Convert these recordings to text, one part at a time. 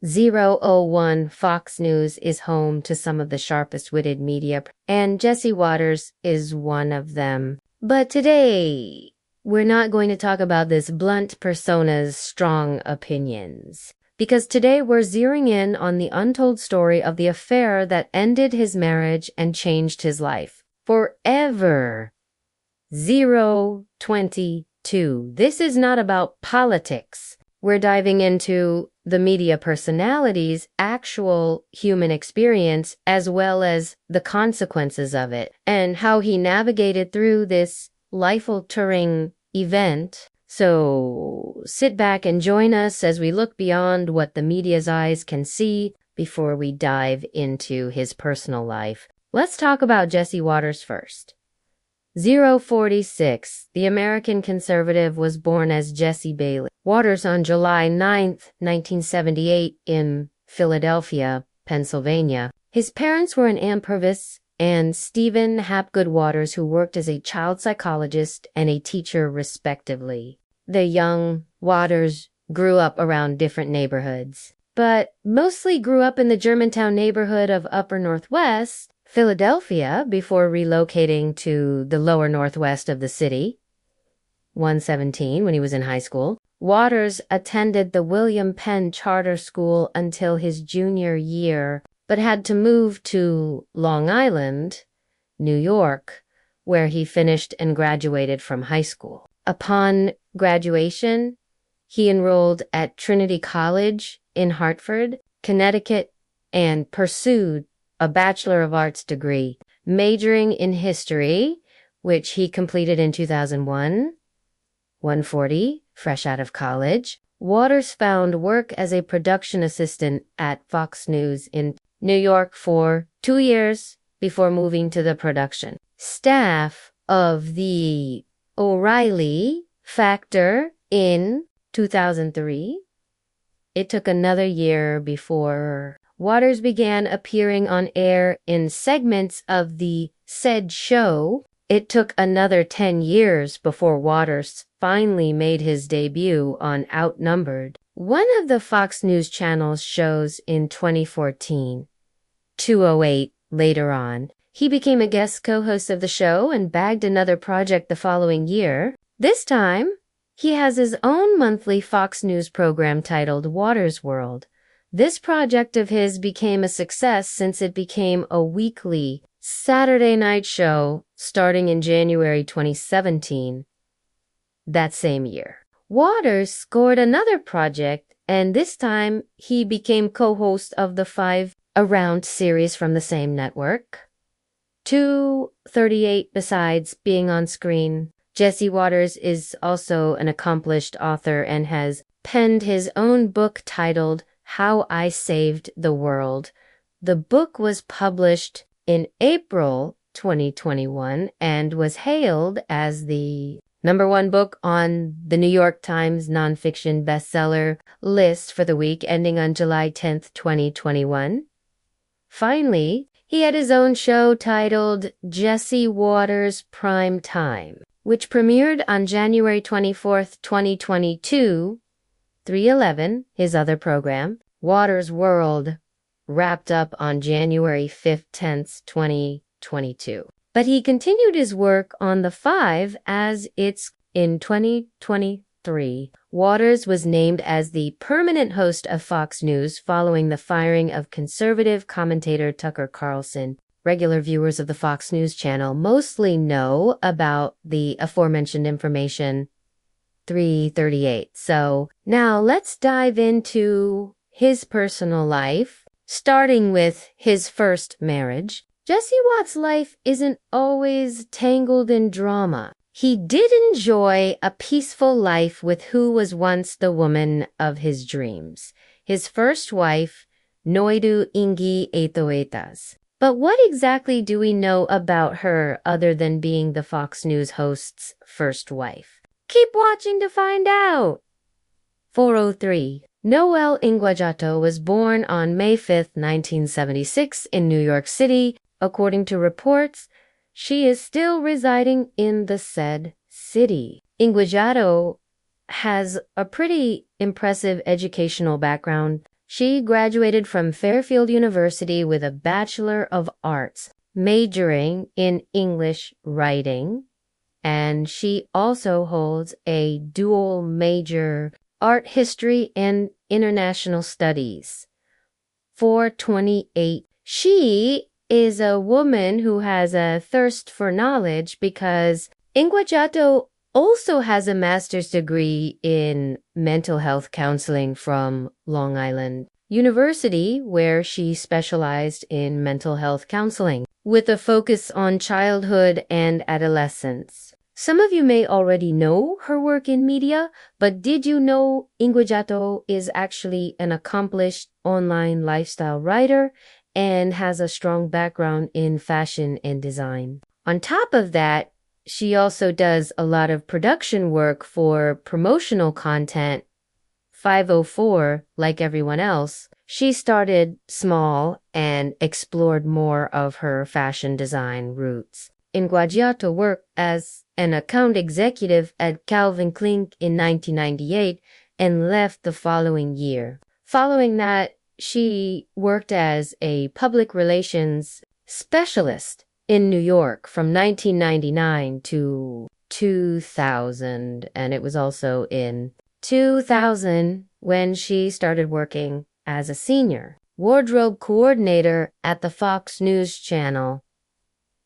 001 Fox News is home to some of the sharpest-witted media, and Jesse Waters is one of them. But today, we're not going to talk about this blunt persona's strong opinions, because today we're zeroing in on the untold story of the affair that ended his marriage and changed his life forever. 022. This is not about politics. We're diving into the media personality's actual human experience as well as the consequences of it and how he navigated through this life-altering event. So sit back and join us as we look beyond what the media's eyes can see before we dive into his personal life. Let's talk about Jesse Waters first. 046. The American conservative was born as Jesse Bailey Waters on July 9, 1978 in Philadelphia, Pennsylvania. His parents were Ann Purvis and Stephen Hapgood Waters, who worked as a child psychologist and a teacher respectively. The young Waters grew up around different neighborhoods, but mostly grew up in the Germantown neighborhood of Upper Northwest Philadelphia before relocating to the lower northwest of the city, 117, when he was in high school. Waters attended the William Penn Charter School until his junior year, but had to move to Long Island, New York, where he finished and graduated from high school. Upon graduation, he enrolled at Trinity College in Hartford, Connecticut, and pursued a Bachelor of Arts degree, majoring in history, which he completed in 2001, 140, fresh out of college. Waters found work as a production assistant at Fox News in New York for 2 years before moving to the production staff of the O'Reilly Factor in 2003. It took another year before Waters began appearing on air in segments of the said show. It took another 10 years before Waters finally made his debut on Outnumbered, one of the Fox News Channel's shows in 2014. 208 later on, he became a guest co-host of the show and bagged another project the following year. This time, he has his own monthly Fox News program titled Waters World. This project of his became a success since it became a weekly Saturday night show starting in January 2017, that same year. Waters scored another project, and this time he became co-host of the 5 Around series from the same network. 238. Besides being on screen, Jesse Waters is also an accomplished author and has penned his own book titled How I Saved the World. The book was published in April 2021 and was hailed as the #1 book on the New York Times nonfiction bestseller list for the week ending on July 10th, 2021. Finally, he had his own show titled Jesse Waters Prime Time, which premiered on January 24th, 2022. 311, his other program. Waters World wrapped up on January 5th, 10th, 2022. But he continued his work on the 5 as it's in 2023. Waters was named as the permanent host of Fox News following the firing of conservative commentator Tucker Carlson. Regular viewers of the Fox News channel mostly know about the aforementioned information. 338. So now let's dive into his personal life, starting with his first marriage. Jesse Watt's life isn't always tangled in drama. He did enjoy a peaceful life with who was once the woman of his dreams, his first wife, Noidu Ingi Etoetas. But what exactly do we know about her other than being the Fox News host's first wife? Keep watching to find out! 403. Noelle Ingwajato was born on May 5, 1976 in New York City. According to reports, she is still residing in the said city. Ingwajato has a pretty impressive educational background. She graduated from Fairfield University with a Bachelor of Arts, majoring in English writing, and she also holds a dual major, art history and international studies. 428. She is a woman who has a thirst for knowledge because Ingwajato also has a master's degree in mental health counseling from Long Island University, where she specialized in mental health counseling with a focus on childhood and adolescence. Some of you may already know her work in media, but did you know Ingwajato is actually an accomplished online lifestyle writer and has a strong background in fashion and design? On top of that, she also does a lot of production work for promotional content. 504, like everyone else, she started small and explored more of her fashion design roots. Ingwajato worked as an account executive at Calvin Klein in 1998 and left the following year. Following that, she worked as a public relations specialist in New York from 1999 to 2000, and it was also in 2000 when she started working as a senior wardrobe coordinator at the Fox News Channel.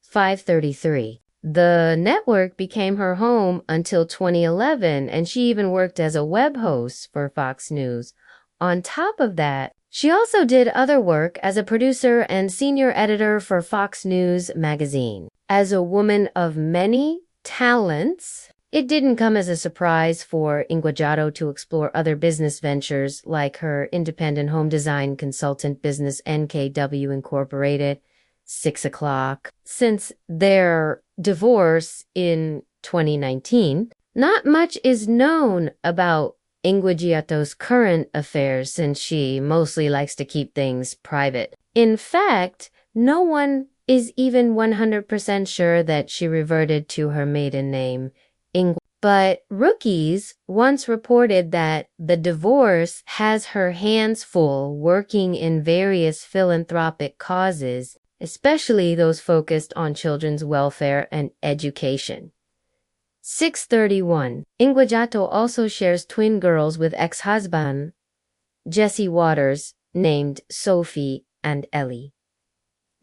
533. The network became her home until 2011, and she even worked as a web host for Fox News. On top of that, she also did other work as a producer and senior editor for Fox News magazine. As a woman of many talents, it didn't come as a surprise for Ingwajato to explore other business ventures like her independent home design consultant business NKW Incorporated, 6 o'clock. Since their divorce in 2019, not much is known about Ingwajato's current affairs since she mostly likes to keep things private. In fact, no one is even 100% sure that she reverted to her maiden name, Ingwa. But rookies once reported that the divorce has her hands full working in various philanthropic causes, especially those focused on children's welfare and education. 631. Ingwajato also shares twin girls with ex-husband Jesse Waters, named Sophie and Ellie.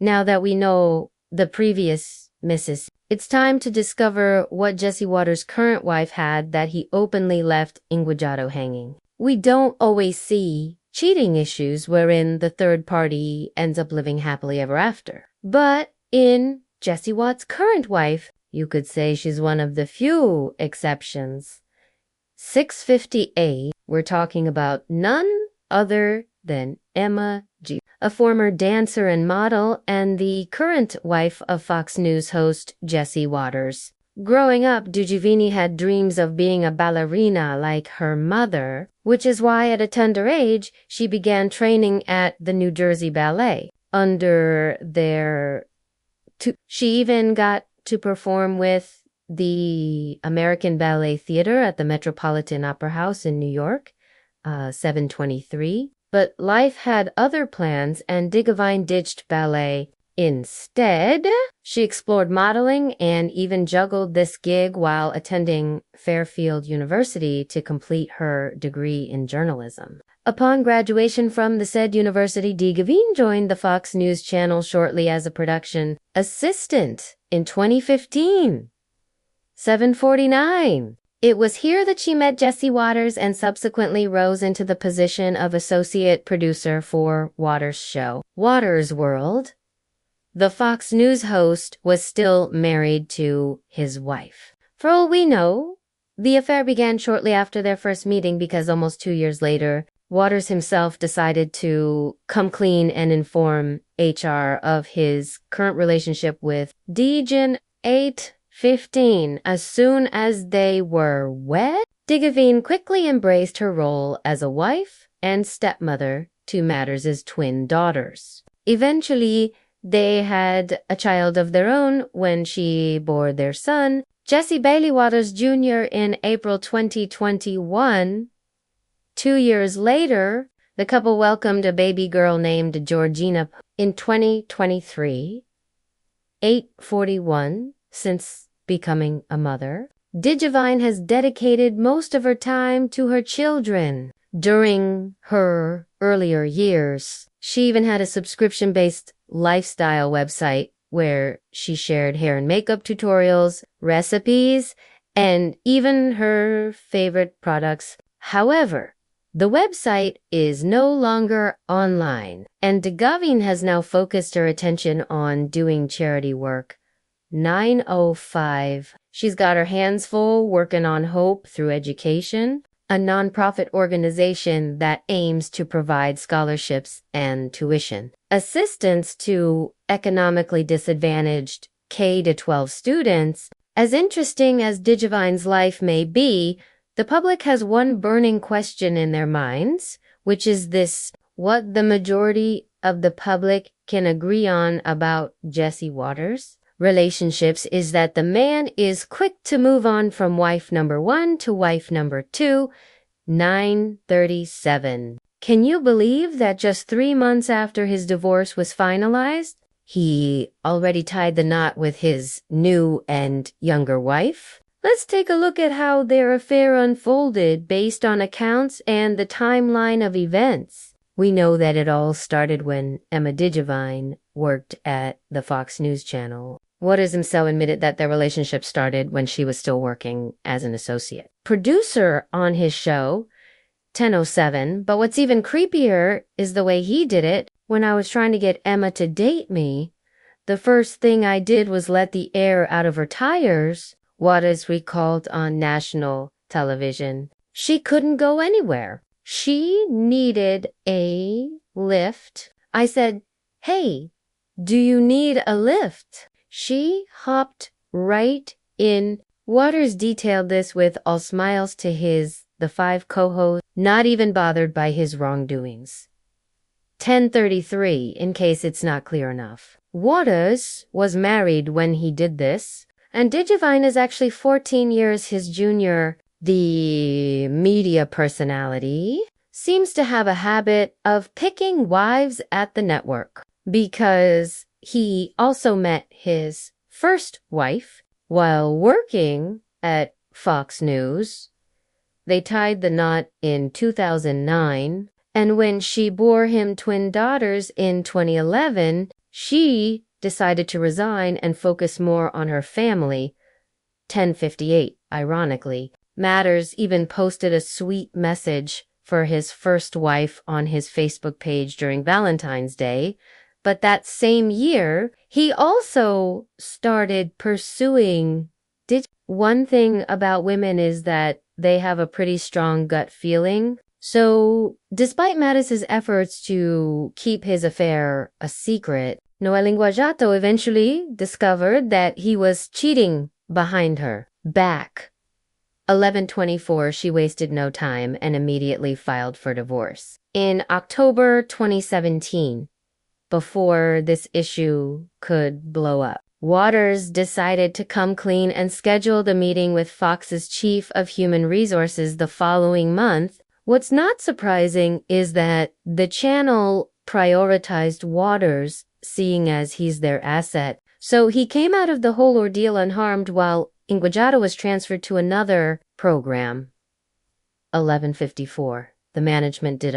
Now that we know the previous Mrs., it's time to discover what Jesse Waters' current wife had that he openly left Ingwajato hanging. We don't always see cheating issues wherein the third party ends up living happily ever after. But in Jesse Watt's current wife, you could say she's one of the few exceptions. 658, we're talking about none other than Emma G., a former dancer and model and the current wife of Fox News host Jesse Waters. Growing up, Dujuvini had dreams of being a ballerina like her mother, which is why at a tender age, she began training at the New Jersey Ballet. She even got to perform with the American Ballet Theater at the Metropolitan Opera House in New York, 723. But life had other plans and Digavine ditched ballet. Instead, she explored modeling and even juggled this gig while attending Fairfield University to complete her degree in journalism. Upon graduation from the said university, Digavine joined the Fox News Channel shortly as a production assistant in 2015. 749. It was here that she met Jesse Waters and subsequently rose into the position of associate producer for Waters' show, Waters World. The Fox News host was still married to his wife. For all we know, the affair began shortly after their first meeting because almost 2 years later, Waters himself decided to come clean and inform HR of his current relationship with Dejan 815. As soon as they were wed, Digavine quickly embraced her role as a wife and stepmother to Matters' twin daughters. Eventually, they had a child of their own when she bore their son, Jesse Bailey Waters Jr., in April 2021. 2 years later, The couple welcomed a baby girl named Georgina in 2023, 841 since becoming a mother. Digivine has dedicated most of her time to her children. During her earlier years, she even had a subscription-based lifestyle website where she shared hair and makeup tutorials, recipes, and even her favorite products. However, the website is no longer online, and Digivine has now focused her attention on doing charity work. 905. She's got her hands full working on Hope Through Education, a nonprofit organization that aims to provide scholarships and tuition assistance to economically disadvantaged K-12 students. As interesting as Digivine's life may be, the public has one burning question in their minds, which is this: what the majority of the public can agree on about Jesse Waters' relationships is that the man is quick to move on from wife number 1 to wife number 2, 937. Can you believe that just 3 months after his divorce was finalized, he already tied the knot with his new and younger wife? Let's take a look at how their affair unfolded based on accounts and the timeline of events. We know that it all started when Emma Digivine worked at the Fox News channel. Waters himself admitted that their relationship started when she was still working as an associate producer on his show, 1007. But what's even creepier is the way he did it. When I was trying to get Emma to date me, the first thing I did was let the air out of her tires, Waters recalled on national television. She couldn't go anywhere. She needed a lift. I said, "Hey, do you need a lift?" She hopped right in. Waters detailed this with all smiles to the 5 co-hosts, not even bothered by his wrongdoings. 1033, in case it's not clear enough. Waters was married when he did this, and Digivine is actually 14 years his junior. The media personality seems to have a habit of picking wives at the network, because he also met his first wife while working at Fox News. They tied the knot in 2009, and when she bore him twin daughters in 2011, she decided to resign and focus more on her family. 1058, ironically. Matters even posted a sweet message for his first wife on his Facebook page during Valentine's Day. But that same year, he also started pursuing. One thing about women is that they have a pretty strong gut feeling. So, despite Mattis's efforts to keep his affair a secret, Noel Linguajato eventually discovered that he was cheating behind her back. 1124, she wasted no time and immediately filed for divorce. In October 2017, before this issue could blow up, Waters decided to come clean and scheduled a meeting with Fox's chief of human resources the following month. What's not surprising is that the channel prioritized Waters, seeing as he's their asset. So he came out of the whole ordeal unharmed while Linguajato was transferred to another program. 1154. The management did